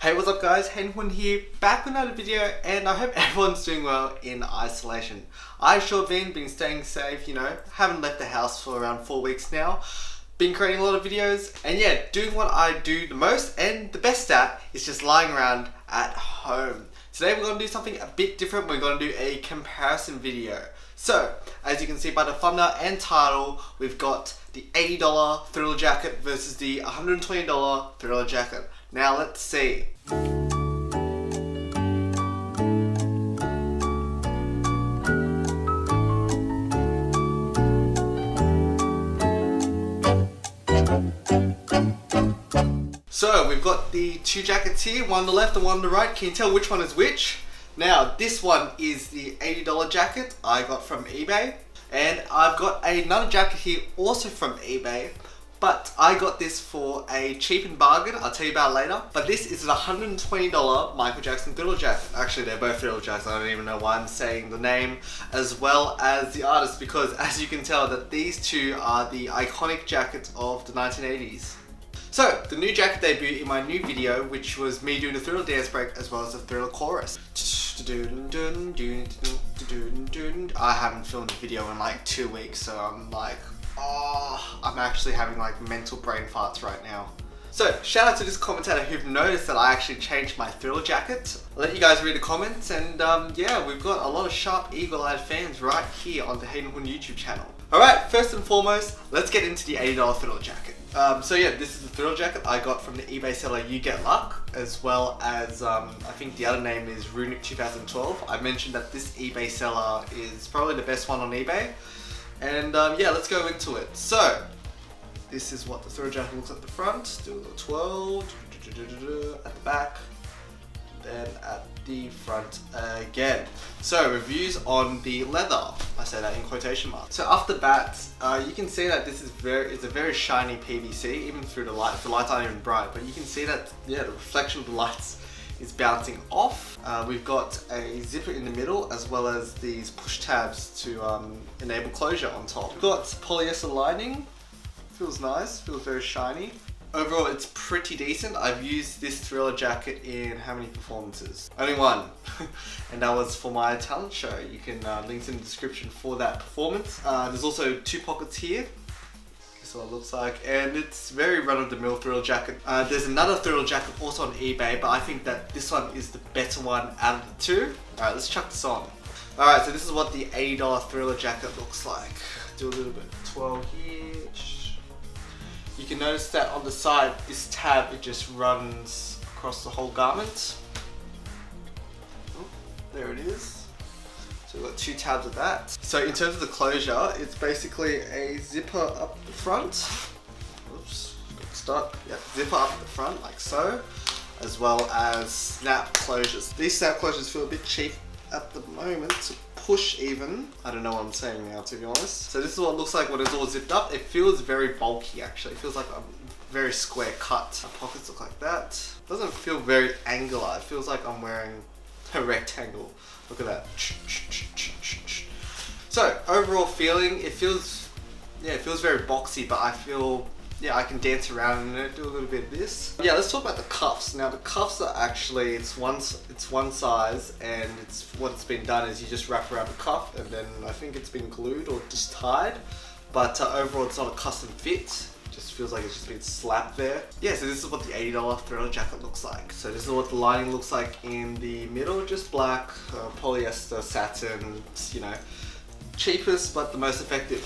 Hey, what's up guys, Huynh here, back with another video, and I hope everyone's doing well in isolation. I sure been staying safe, haven't left the house for around 4 weeks now. Been creating a lot of videos, and yeah, doing what I do the most and the best at is just lying around at home. Today we're going to do something a bit different. We're going to do a comparison video. So, as you can see by the thumbnail and title, we've got the $80 Thriller jacket versus the $120 Thriller jacket. Now let's see. So we've got the two jackets here, one on the left and one on the right. Can you tell which one is which? Now this one is the $80 jacket I got from eBay, and I've got another jacket here also from eBay, but I got this for a cheap and bargain. I'll tell you about it later. But this is an $120 Michael Jackson Thriller jacket. Actually, they're both Thriller jackets. I don't even know why I'm saying the name as well as the artist, because as you can tell that these two are the iconic jackets of the 1980s. So, the new jacket debuted in my new video, which was me doing the Thriller dance break as well as the Thriller chorus. I haven't filmed a video in like 2 weeks, so I'm like, I'm actually having like mental brain farts right now. So, shout out to this commentator who've noticed that I actually changed my Thriller jacket. I'll let you guys read the comments, and yeah, we've got a lot of sharp, eagle-eyed fans right here on the Hayden Huynh YouTube channel. Alright, first and foremost, let's get into the $80 Thriller jacket. So yeah, this is the Thriller jacket I got from the eBay seller You Get Luck, as well as I think the other name is Runic 2012. I mentioned that this eBay seller is probably the best one on eBay, and yeah, let's go into it. So this is what the Thriller jacket looks at the front. Do a little twirl at the back, then at the front again. So reviews on the leather, I say that in quotation marks. So off the bat, you can see that this is it's a very shiny PVC, even through the light. The lights aren't even bright, but you can see that the reflection of the lights is bouncing off. We've got a zipper in the middle, as well as these push tabs to enable closure on top. We've got polyester lining. Feels nice, feels very shiny. Overall, it's pretty decent. I've used this Thriller jacket in how many performances? Only one. And that was for my talent show. You can link in the description for that performance. There's also two pockets here. This is what it looks like. And it's very run-of-the-mill Thriller jacket. There's another Thriller jacket also on eBay, but I think that this one is the better one out of the two. Alright, let's chuck this on. Alright, so this is what the $80 Thriller jacket looks like. Do a little bit of twirl here. You can notice that on the side, this tab, it just runs across the whole garment. Oh, there it is. So we've got two tabs of that. So in terms of the closure, it's basically a zipper up the front. Oops, got stuck. Yeah, zipper up the front like so, as well as snap closures. These snap closures feel a bit cheap at the moment to push even. I don't know what I'm saying now, to be honest. So this is what it looks like when it's all zipped up. It feels very bulky actually. It feels like a very square cut. My pockets look like that. It doesn't feel very angular. It feels like I'm wearing a rectangle. Look at that. So overall feeling, it feels very boxy, but I feel, yeah, I can dance around in it, do a little bit of this. Yeah, let's talk about the cuffs. Now the cuffs are actually, it's one size, and what it's been done is you just wrap around the cuff, and then I think it's been glued or just tied. But overall it's not a custom fit. It just feels like it's just been slapped there. Yeah, so this is what the $80 Thriller jacket looks like. So this is what the lining looks like in the middle, just black, polyester, satin, cheapest but the most effective.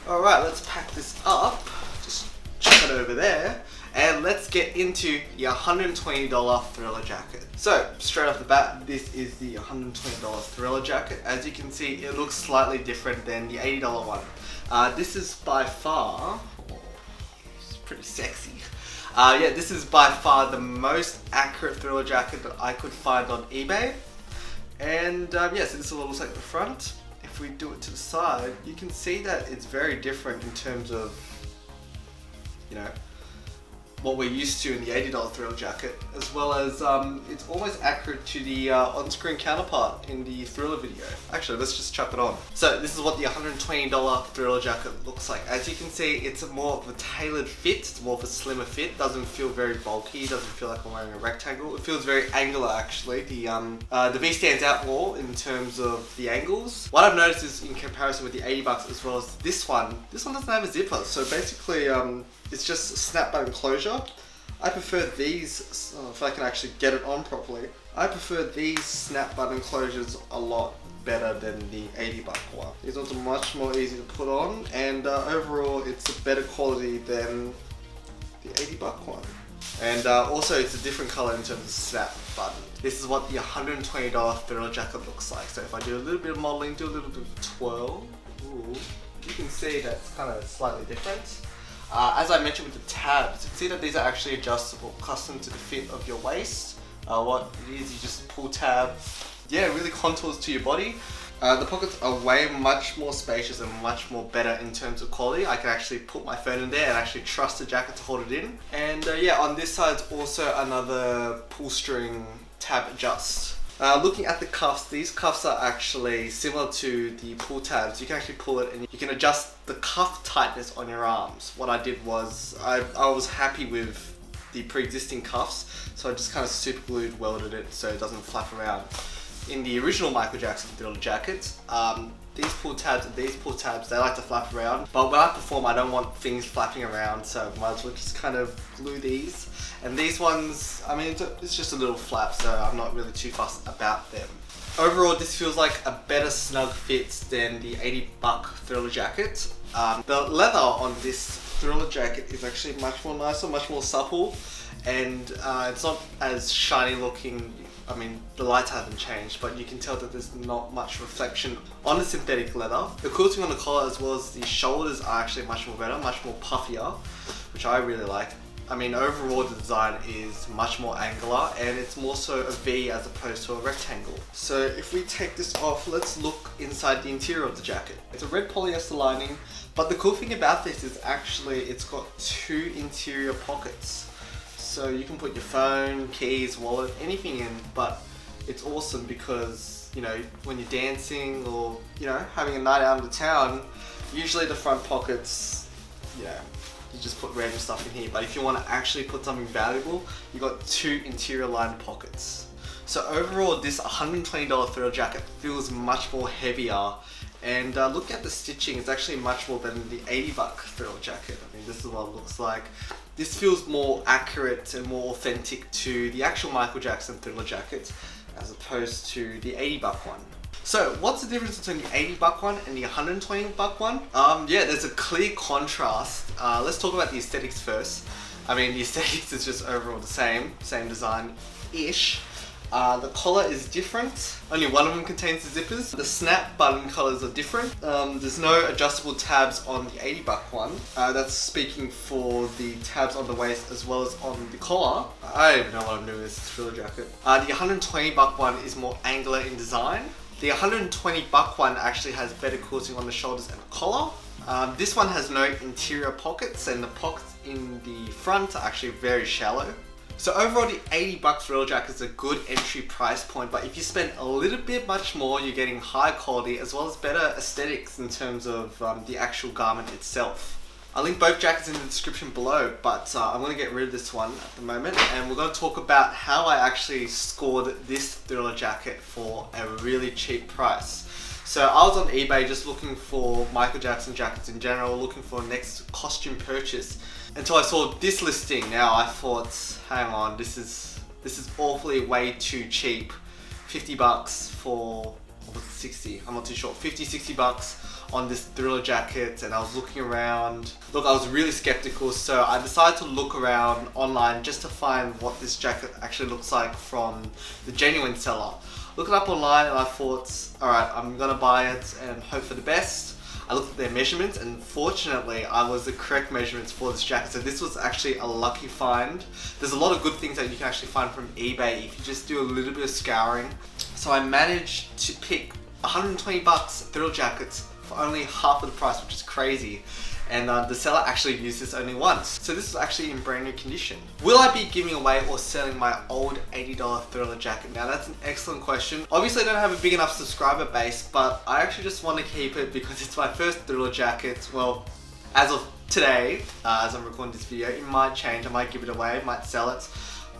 Alright, let's pack this up. Just chuck it over there, and let's get into the $120 Thriller jacket. So straight off the bat, this is the $120 Thriller jacket. As you can see, it looks slightly different than the $80 one. This is by far, it's pretty sexy. Yeah, this is by far the most accurate Thriller jacket that I could find on eBay. And yeah, so this is what it looks like at the front. If we do it to the side, you can see that it's very different in terms of, what we're used to in the $80 Thrill jacket, as well as it's almost accurate to the on-screen counterpart in the Thriller video. Actually, let's just chuck it on. So this is what the $120 Thriller jacket looks like. As you can see, it's more of a tailored fit, it's more of a slimmer fit, doesn't feel very bulky, doesn't feel like I'm wearing a rectangle. It feels very angular actually. The V stands out more in terms of the angles. What I've noticed is in comparison with the $80 as well as this one doesn't have a zipper. So basically it's just snap button closure. I prefer these, if I can actually get it on properly, I prefer these snap button closures a lot better than the $80 one. These ones are much more easy to put on, and overall it's a better quality than the $80 one. And also it's a different color in terms of snap button. This is what the $120 Thriller jacket looks like. So if I do a little bit of modeling, do a little bit of twirl, ooh, you can see that's kind of slightly different. As I mentioned with the tabs, you can see that these are actually adjustable, custom to the fit of your waist. What it is, you just pull tab, yeah, it really contours to your body. The pockets are much more spacious and much more better in terms of quality. I can actually put my phone in there and actually trust the jacket to hold it in. And yeah, on this side is also another pull string tab adjust. Looking at the cuffs, these cuffs are actually similar to the pull tabs. You can actually pull it and you can adjust the cuff tightness on your arms. What I did was, I was happy with the pre-existing cuffs, so I just kind of super glued, welded it so it doesn't flap around. In the original Michael Jackson Thriller jackets, these pull tabs and these pull tabs, they like to flap around, but when I perform I don't want things flapping around, so I might as well just kind of glue these. And these ones, I mean, it's just a little flap, so I'm not really too fussed about them. Overall, this feels like a better snug fit than the $80 Thriller jacket. The leather on this Thriller jacket is actually much more nicer, much more supple, and it's not as shiny looking. I mean, the lights haven't changed, but you can tell that there's not much reflection on the synthetic leather. The quilting on the collar as well as the shoulders are actually much more better, much more puffier, which I really like. I mean, overall the design is much more angular and it's more so a V as opposed to a rectangle. So if we take this off, let's look inside the interior of the jacket. It's a red polyester lining, but the cool thing about this is actually it's got two interior pockets. So you can put your phone, keys, wallet, anything in, but it's awesome because, you know, when you're dancing or, you know, having a night out in the town, usually the front pockets, you know, you just put random stuff in here. But if you want to actually put something valuable, you got two interior lined pockets. So overall, this $120 Thriller jacket feels much more heavier. And look at the stitching, it's actually much more than the $80 Thriller jacket. I mean, this is what it looks like. This feels more accurate and more authentic to the actual Michael Jackson Thriller jacket as opposed to the $80 one. So what's the difference between the $80 one and the $120 one? Yeah, there's a clear contrast. Let's talk about the aesthetics first. I mean, the aesthetics is just overall the same design-ish. The collar is different. Only one of them contains the zippers. The snap button colors are different. There's no adjustable tabs on the $80 one. That's speaking for the tabs on the waist as well as on the collar. I don't even know what I'm doing with this Thriller jacket. The $120 one is more angular in design. The $120 one actually has better quilting on the shoulders and the collar. This one has no interior pockets and the pockets in the front are actually very shallow. So overall, the $80 Thriller jacket is a good entry price point, but if you spend a little bit much more, you're getting high quality as well as better aesthetics in terms of the actual garment itself. I'll link both jackets in the description below, but I'm going to get rid of this one at the moment, and we're going to talk about how I actually scored this Thriller jacket for a really cheap price. So I was on eBay just looking for Michael Jackson jackets in general, looking for a next costume purchase, until I saw this listing. Now I thought, hang on, this is awfully way too cheap. $50 for, or was it 60? I'm not too sure. 50, 60 bucks on this Thriller jacket, and I was looking around. Look, I was really skeptical, so I decided to look around online just to find what this jacket actually looks like from the genuine seller. Looked it up online and I thought, alright, I'm gonna buy it and hope for the best. I looked at their measurements and fortunately I was the correct measurements for this jacket. So this was actually a lucky find. There's a lot of good things that you can actually find from eBay if you just do a little bit of scouring. So I managed to pick $120 Thriller jackets for only half of the price, which is crazy. and the seller actually used this only once. So this is actually in brand new condition. Will I be giving away or selling my old $80 Thriller jacket? Now that's an excellent question. Obviously I don't have a big enough subscriber base, but I actually just want to keep it because it's my first Thriller jacket. Well, as of today, as I'm recording this video, it might change. I might give it away, might sell it.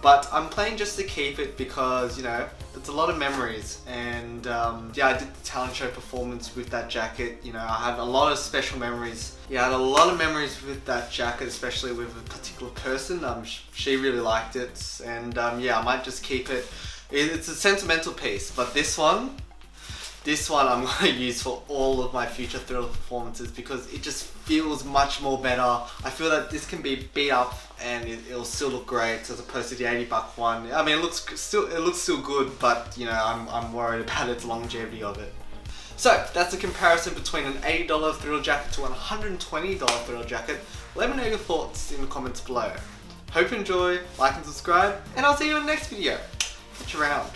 But I'm planning just to keep it because, you know, it's a lot of memories. And yeah, I did the talent show performance with that jacket. You know, I had a lot of special memories. Yeah, I had a lot of memories with that jacket, especially with a particular person. She really liked it. And yeah, I might just keep it. It's a sentimental piece, but this one I'm going to use for all of my future Thriller performances because it just feels much more better. I feel that this can be beat up and it'll still look great as opposed to the $80 one. I mean, it looks still good, but you know, I'm worried about its longevity of it. So that's a comparison between an $80 Thriller jacket to a $120 Thriller jacket. Let me know your thoughts in the comments below. Hope you enjoy, like and subscribe, and I'll see you in the next video. Catch you around.